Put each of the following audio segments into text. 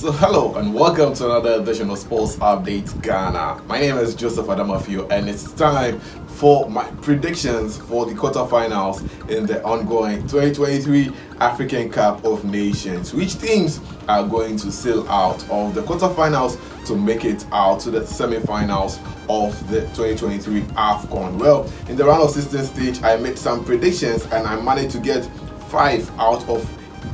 So hello and welcome to another edition of Sports Update Ghana. My name is Joseph Adamafio and it's time for my predictions for the quarterfinals in the ongoing 2023 African Cup of Nations. Which teams are going to sail out of the quarterfinals to make it out to the semi-finals of the 2023 AFCON? Well, in the round of 16 stage, I made some predictions and I managed to get 5 out of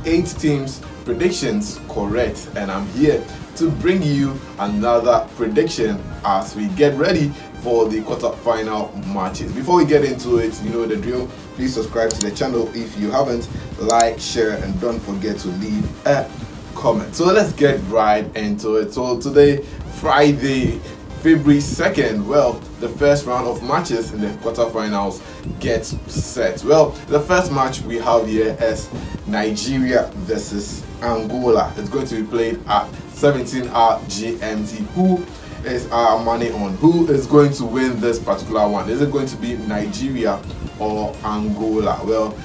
8 teams predictions correct, and I'm here to bring you another prediction as we get ready for the quarter-final matches. Before we get into it, you know the drill. Please subscribe to the channel if you haven't, like, share, and don't forget to leave a comment. So let's get right into it. So today, Friday, February 2nd, well, the first round of matches in the quarterfinals gets set. Well, the first match we have here is Nigeria versus Angola. It's going to be played at 17-hour GMT. Who is our money on? Who is going to win this particular one? Is it going to be Nigeria or Angola? Well,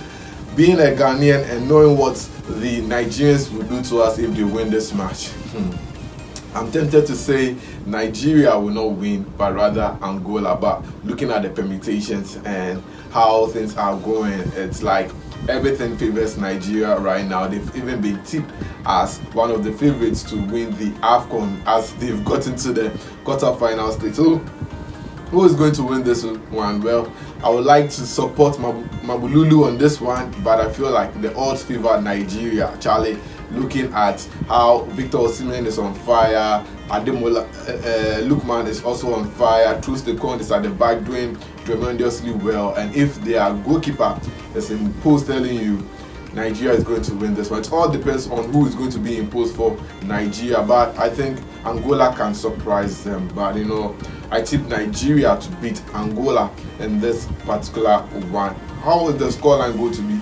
being a Ghanaian and knowing what the Nigerians will do to us if they win this match, I'm tempted to say Nigeria will not win, but rather Angola. But looking at the permutations and how things are going, it's like everything favors Nigeria right now. They've even been tipped as one of the favorites to win the AFCON as they've gotten to the quarterfinal stage. So who is going to win this one? Well, I would like to support Mabululu on this one, but I feel like the odds favor Nigeria. Charlie, looking at how Victor Osimhen is on fire, Ademola Lookman is also on fire, Truce de Conte is at the back doing tremendously well, and if their goalkeeper is in post telling you Nigeria is going to win this one, it all depends on who is going to be in post for Nigeria. But I think Angola can surprise them. But you know, I tip Nigeria to beat Angola in this particular one. How is the scoreline going to be?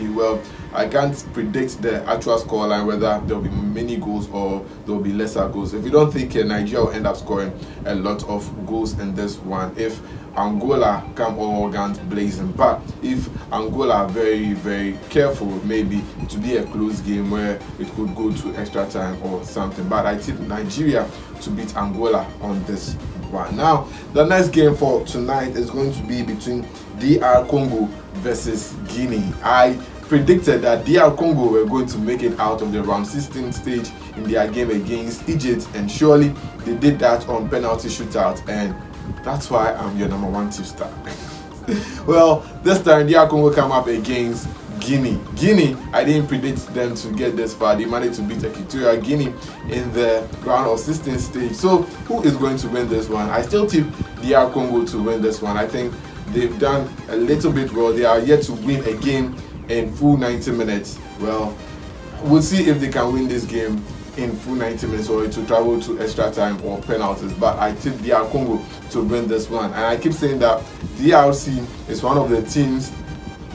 Well, I can't predict the actual scoreline, whether there will be many goals or there will be lesser goals. If you don't think Nigeria will end up scoring a lot of goals in this one, if Angola come all guns blazing, but if Angola are very, very careful, maybe to be a close game where it could go to extra time or something. But I tip Nigeria to beat Angola on this one. Now, the next game for tonight is going to be between DR Congo versus Guinea. I predicted that DR Congo were going to make it out of the round 16 stage in their game against Egypt, and surely they did that on penalty shootout, and that's why I'm your number one tipster. Well, this time DR Congo come up against Guinea. I didn't predict them to get this far. They managed to beat Equatorial Guinea in the round of 16 stage. So who is going to win this one? I still tip DR Congo to win this one. I think they've done a little bit well. They are yet to win a game in full 90 minutes. Well, we'll see if they can win this game in full 90 minutes or to travel to extra time or penalties. But I tip DR Congo to win this one. And I keep saying that DRC is one of the teams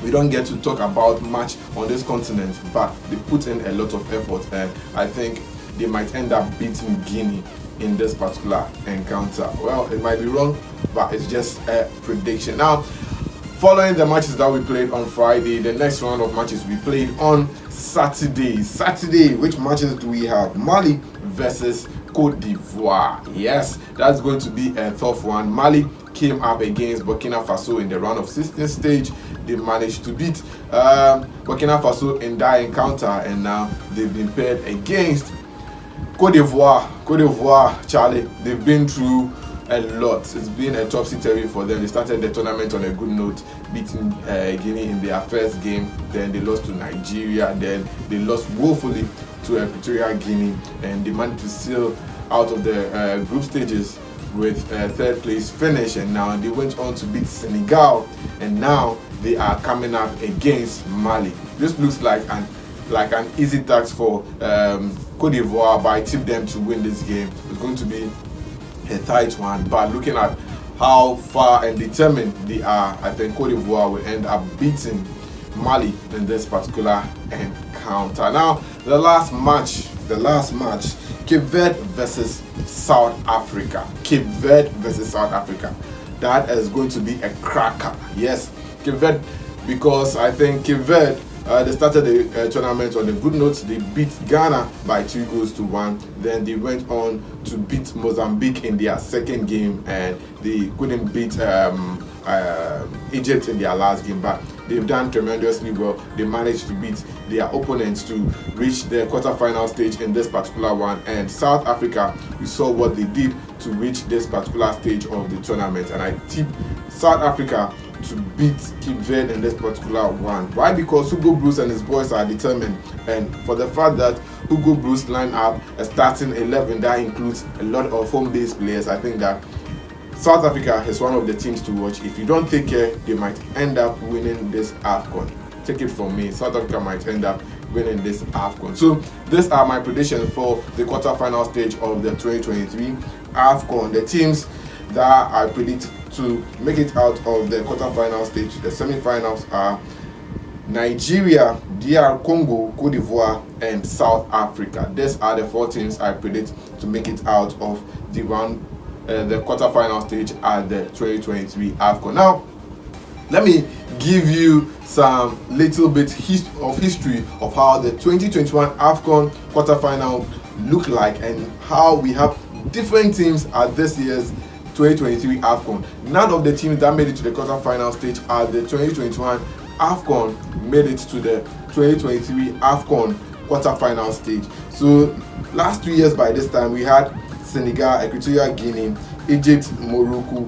we don't get to talk about much on this continent, but they put in a lot of effort, and I think they might end up beating Guinea in this particular encounter. Well, it might be wrong, but it's just a prediction. Now, following the matches that we played on Friday, the next round of matches we played on Saturday. Which matches do we have? Mali versus Cote d'Ivoire. Yes, that's going to be a tough one. Mali came up against Burkina Faso in the round of 16 stage. They managed to beat Burkina Faso in that encounter, and now they've been paired against Cote d'Ivoire, Charlie, they've been through a lot. It's been a topsy-turvy for them. They started the tournament on a good note, beating Guinea in their first game. Then they lost to Nigeria. Then they lost woefully to Equatorial Guinea, and they managed to sail out of the group stages with a third place finish. And now they went on to beat Senegal, and now they are coming up against Mali. This looks like an easy task for Cote d'Ivoire, but I tip them to win this game. It's going to be a tight one, but looking at how far and determined they are, I think Cote d'Ivoire will end up beating Mali in this particular encounter. Now, the last match, Cape Verde versus South Africa. That is going to be a cracker. Yes, Cape Verde, because I think Cape Verde They started the tournament on a good note. They beat Ghana by 2-1. Then they went on to beat Mozambique in their second game, and they couldn't beat Egypt in their last game, but they've done tremendously well. They managed to beat their opponents to reach the quarterfinal stage in this particular one. And South Africa, we saw what they did to reach this particular stage of the tournament, and I tip South Africa to beat Cape Verde in this particular one. Why? Because Hugo Bruce and his boys are determined, and for the fact that Hugo Bruce line up a starting 11 that includes a lot of home-based players, I think that South Africa is one of the teams to watch. If you don't take care, they might end up winning this AFCON. Take it from me, South Africa might end up winning this AFCON. So these are my predictions for the quarterfinal stage of the 2023 AFCON. The teams that I predict to make it out of the quarterfinal stage, the semi-finals, are Nigeria, DR Congo, Cote d'Ivoire, and South Africa. These are the 4 teams I predict to make it out of the quarterfinal stage at the 2023 AFCON. Now, let me give you some little bit of history of how the 2021 AFCON quarterfinal look like and how we have different teams at this year's 2023 AFCON. None of the teams that made it to the quarterfinal stage at the 2021 AFCON made it to the 2023 AFCON quarterfinal stage. So last 2 years by this time we had Senegal, Equatorial Guinea, Egypt, Morocco,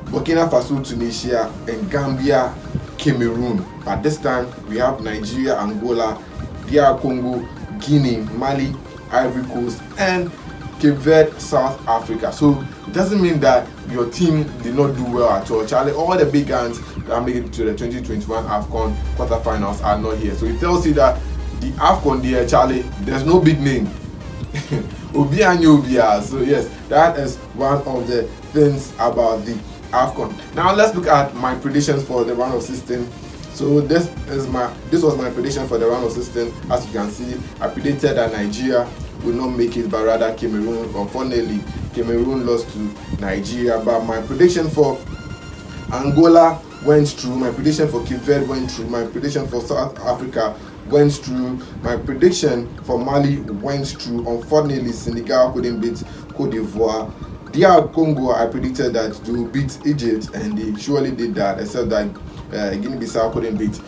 Burkina Faso, Tunisia, and Gambia, Cameroon. But this time we have Nigeria, Angola, DR Congo, Guinea, Mali, Ivory Coast, and Cape Verde, South Africa. So it doesn't mean that your team did not do well at all. Charlie, all the big guns that made it to the 2021 AFCON quarterfinals are not here. So it tells you that the AFCON there, Charlie, there's no big name. Obia and Obia. So yes, that is one of the things about the AFCON. Now let's look at my predictions for the round of 16. So this was my prediction for the round of 16. As you can see, I predicted that Nigeria will not make it, but rather Cameroon. Unfortunately, Cameroon lost to Nigeria. But my prediction for Angola went through. My prediction for Cape Verde went through. My prediction for South Africa went through. My prediction for Mali went through. Unfortunately, Senegal couldn't beat Cote d'Ivoire. DR Congo, I predicted that they will beat Egypt, and they surely did that, except that Guinea-Bissau couldn't beat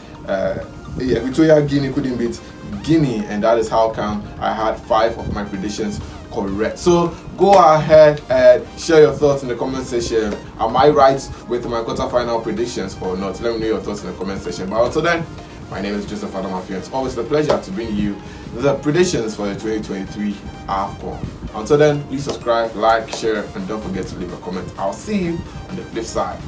Equatorial Guinea couldn't beat Guinea, and that is how come I had 5 of my predictions correct. So go ahead and share your thoughts in the comment section. Am I right with my quarterfinal predictions or not? Let me know your thoughts in the comment section. But until then, my name is Joseph Adamafi. It's always a pleasure to bring you the predictions for the 2023 AFCON. Until then, please subscribe, like, share, and don't forget to leave a comment. I'll see you on the flip side.